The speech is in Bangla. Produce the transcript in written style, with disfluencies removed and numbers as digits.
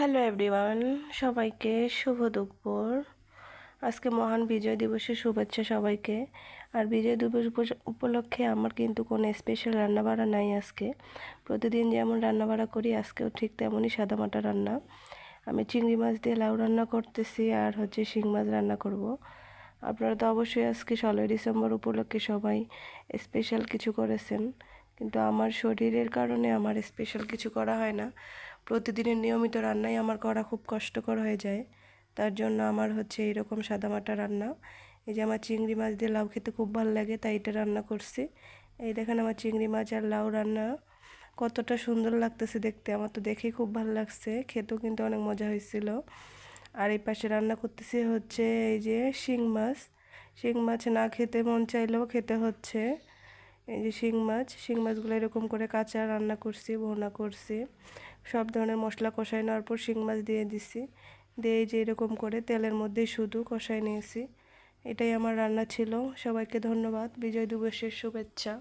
হ্যালো এভরিওয়ান, সবাইকে শুভ দুপুর। আজকে মহান বিজয় দিবসের শুভেচ্ছা সবাইকে। আর বিজয় দিবস উপলক্ষে আমার কিন্তু কোনো স্পেশাল রান্নাবাড়া নাই আজকে। প্রতিদিন যেমন রান্নাবাড়া করি আজকেও ঠিক তেমনই সাদামাটা রান্না। আমি চিংড়ি মাছ দিয়ে লাউ রান্না করতেছি আর শিং মাছ রান্না করব। আপনারা তো অবশ্যই আজকে 16ই ডিসেম্বর উপলক্ষে সবাই স্পেশাল কিছু করেছেন, কিন্তু আমার শরীরের কারণে আমার স্পেশাল কিছু করা হয় না। প্রতিদিনের নিয়মিত রান্নাই আমার করা খুব কষ্টকর হয়ে যায়। তার জন্য আমার এইরকম সাদামাটা রান্না। এই যে আমার চিংড়ি মাছ দিয়ে লাউ খেতে খুব ভালো লাগে, তাই এটা রান্না করছি। এই দেখেন আমার চিংড়ি মাছ আর লাউ রান্না কতটা সুন্দর লাগতেছে দেখতে। আমার তো দেখেই খুব ভালো লাগছে, খেতেও কিন্তু অনেক মজা হয়েছিল। আর এই পাশে রান্না করতেছি এই যে শিং মাছ। শিং মাছ না খেতে মন চাইলেও খেতে হচ্ছে। এই যে শিং মাছগুলো এরকম করে কাঁচা রান্না করছি, ভুনা করছি। সব ধরনের মশলা কষাই নেওয়ার পর শিং মাছ দিয়ে দিছি, দিয়ে এই যে এরকম করে তেলের মধ্যেই শুধু কষাই নিয়েছি। এটাই আমার রান্না ছিল। সবাইকে ধন্যবাদ, বিজয় দিবসের শুভেচ্ছা।